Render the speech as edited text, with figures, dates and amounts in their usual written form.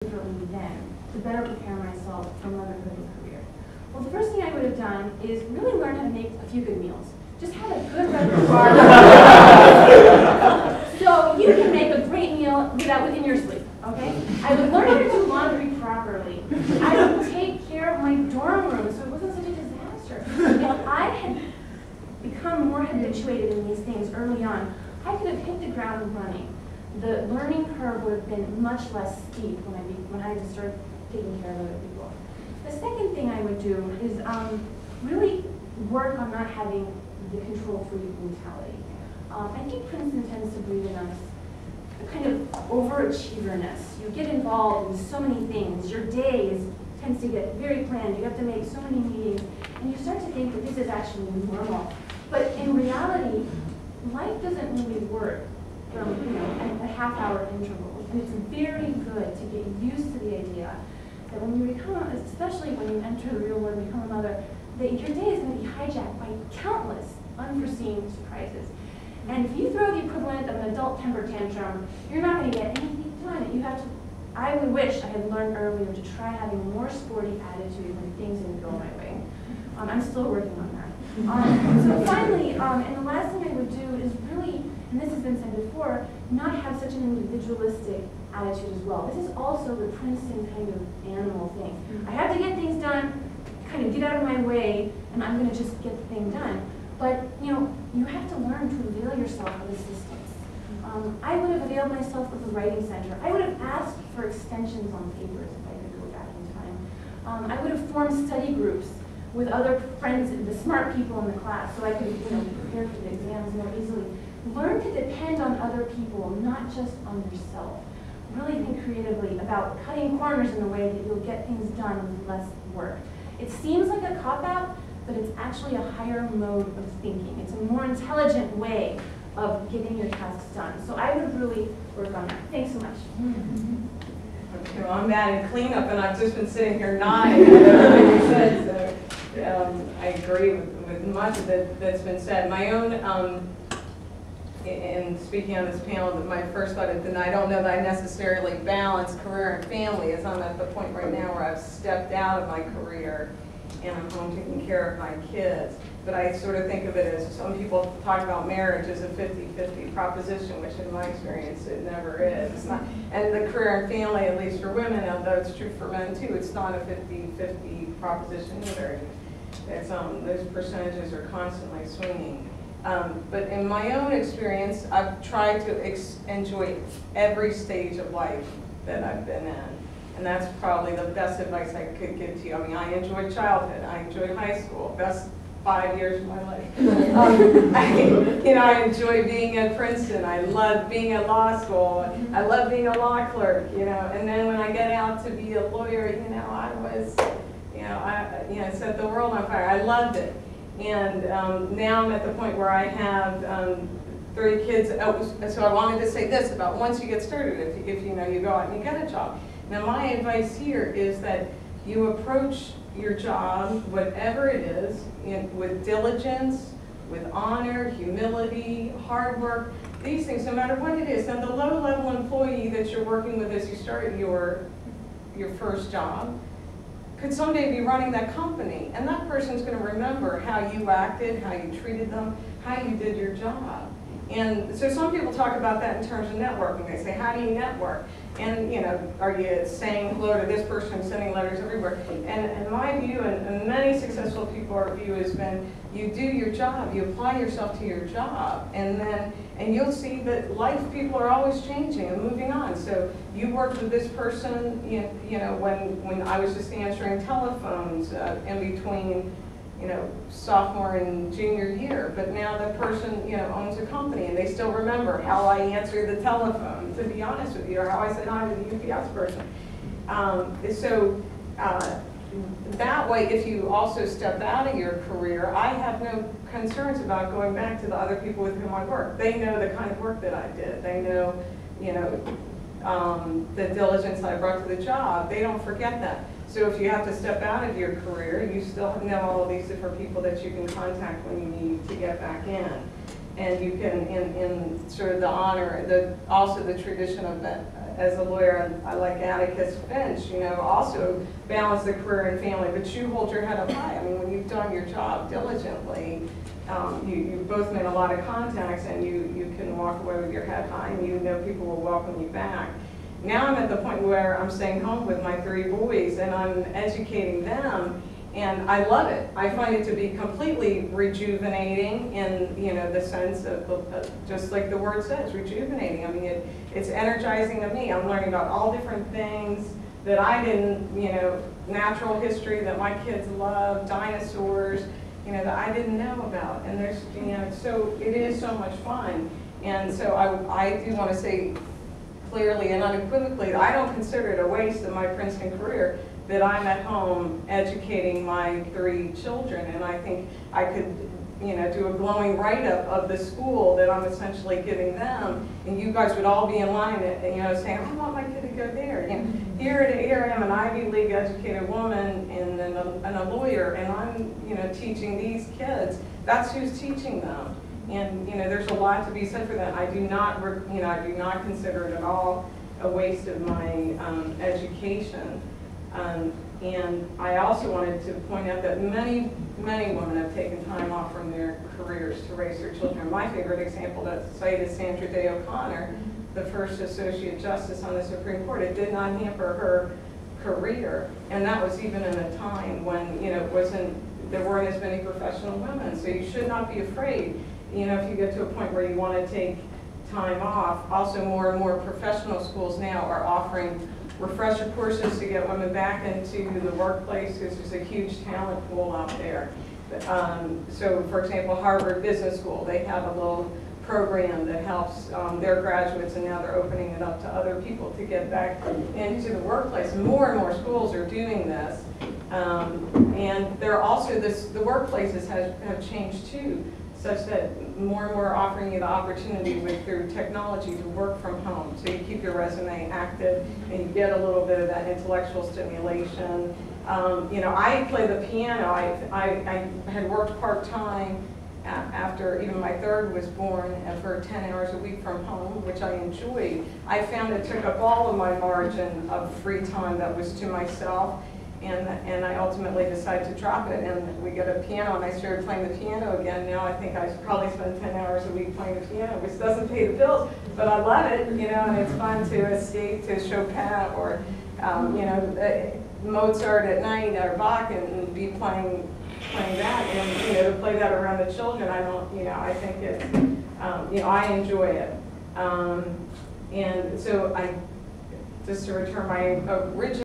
for me then to better prepare myself for motherhood and career? Well, the first thing I would have done is really learn how to make a few good meals. Just have a good repertoire. So you can make a great meal within your sleep, okay? I would learn how to do laundry properly. I would take care of my dorm room so it wasn't such a disaster. If I had become more habituated in these things early on, I could have hit the ground running. The learning curve would have been much less steep when I just started taking care of other people. The second thing I would do is really work on not having the control freak mentality. I think Princeton tends to breed in us a kind of overachieverness. You get involved in so many things. Your day tends to get very planned. You have to make so many meetings, and you start to think that this is actually normal. But in reality, life doesn't really work from a half-hour interval. And it's very good to get used to the idea that when you become, especially when you enter the real world and become a mother, that your day is going to be hijacked by countless unforeseen surprises. And if you throw the equivalent of an adult temper tantrum, you're not going to get anything done. I would wish I had learned earlier to try having a more sporty attitude when things didn't go my way. I'm still working on that. So finally, and the last thing I would do is really, and this has been said before, not have such an individualistic attitude as well. This is also the Princeton kind of animal thing. I have to get things done, kind of get out of my way, and I'm going to just get the thing done. But you have to learn to avail yourself of assistance. I would have availed myself of the writing center. I would have asked for extensions on papers if I could go back in time. I would have formed study groups with other friends, the smart people in the class, so I could prepare for the exams more easily. Learn to depend on other people, not just on yourself. Really think creatively about cutting corners in a way that you'll get things done with less work. It seems like a cop-out, but it's actually a higher mode of thinking. It's a more intelligent way of getting your tasks done. So I would really work on that. Thanks so much. Okay, well, I'm adding cleanup, and I've just been sitting here nodding at everything you said, so I agree with much of it that's been said. My own, in speaking on this panel, my first thought is that I don't know that I necessarily balance career and family, as I'm at the point right now where I've stepped out of my career and I'm home taking care of my kids. But I sort of think of it as, some people talk about marriage as a 50-50 proposition, which in my experience it never is. It's not, and the career and family, at least for women, although it's true for men too, it's not a 50-50 proposition either. It's, those percentages are constantly swinging. But in my own experience, I've tried to enjoy every stage of life that I've been in. And that's probably the best advice I could give to you. I mean, I enjoyed childhood. I enjoyed high school. Best 5 years of my life. I enjoy being at Princeton. I love being at law school. I love being a law clerk, And then when I get out to be a lawyer, I was, I set the world on fire. I loved it. And now I'm at the point where I have 3 kids. So I wanted to say this about once you get started, if you go out and you get a job. Now my advice here is that you approach your job, whatever it is, with diligence, with honor, humility, hard work, these things, no matter what it is. Now the low-level employee that you're working with as you start your first job could someday be running that company, and that person's going to remember how you acted, how you treated them, how you did your job. And so some people talk about that in terms of networking. They say, how do you network? And, are you saying hello to this person, sending letters everywhere? And my view, and many successful people's view, has been, you do your job, you apply yourself to your job, and you'll see that people are always changing and moving on. So you worked with this person, when I was just answering telephones in between, sophomore and junior year, but now the person, owns a company and they still remember how I answered the telephone, to be honest with you, or how I said hi to the UPS person. That way, if you also step out of your career, I have no concerns about going back to the other people with whom I work. They know the kind of work that I did. They know, the diligence I brought to the job. They don't forget that. So if you have to step out of your career, you still know all of these different people that you can contact when you need to get back in. And you can, in sort of the honor, also the tradition of as a lawyer, I like Atticus Finch, you know, also balance the career and family, but you hold your head up high. I mean, when you've done your job diligently, you both made a lot of contacts, and you can walk away with your head high, and you know people will welcome you back. Now I'm at the point where I'm staying home with my 3 boys, and I'm educating them, and I love it. I find it to be completely rejuvenating in, you know, the sense of, just like the word says, rejuvenating. I mean, it's energizing to me. I'm learning about all different things that I didn't, you know, natural history that my kids love, dinosaurs, you know, that I didn't know about. And there's, you know, so it is so much fun. And so I do want to say clearly and unequivocally that I don't consider it a waste of my Princeton career that I'm at home educating my 3 children. And I think I could, you know, do a glowing write-up of the school that I'm essentially giving them, and you guys would all be in line, you know, saying, I want my kid to go there. And here I am, an Ivy League educated woman and a lawyer, and I'm, you know, teaching these kids. That's who's teaching them. And, you know, there's a lot to be said for that. I do not, you know, I do not consider it at all a waste of my education. And I also wanted to point out that many women have taken time off from their careers to raise their children. My favorite example to cite is Sandra Day O'Connor, the first Associate Justice on the Supreme Court. It did not hamper her career, and that was even in a time when, you know, there weren't as many professional women. So you should not be afraid, you know, if you get to a point where you want to take time off. Also, more and more professional schools now are offering refresher courses to get women back into the workplace, because there's a huge talent pool out there. So, for example, Harvard Business School, they have a little program that helps their graduates, and now they're opening it up to other people to get back into the workplace. More and more schools are doing this. And they're also, the workplaces have changed too, such that more and more are offering you the opportunity through technology to work from home. So you keep your resume active, and you get a little bit of that intellectual stimulation. You know, I play the piano. I had worked part-time after even my 3rd was born, for 10 hours a week from home, which I enjoyed. I found it took up all of my margin of free time that was to myself. And I ultimately decided to drop it, and we got a piano, and I started playing the piano again. Now I think I probably spend 10 hours a week playing the piano, which doesn't pay the bills, but I love it, you know, and it's fun to escape to Chopin or, you know, Mozart at night or Bach, and be playing that, and, you know, to play that around the children. I don't, you know, I think it's, you know, I enjoy it. And so just to return my original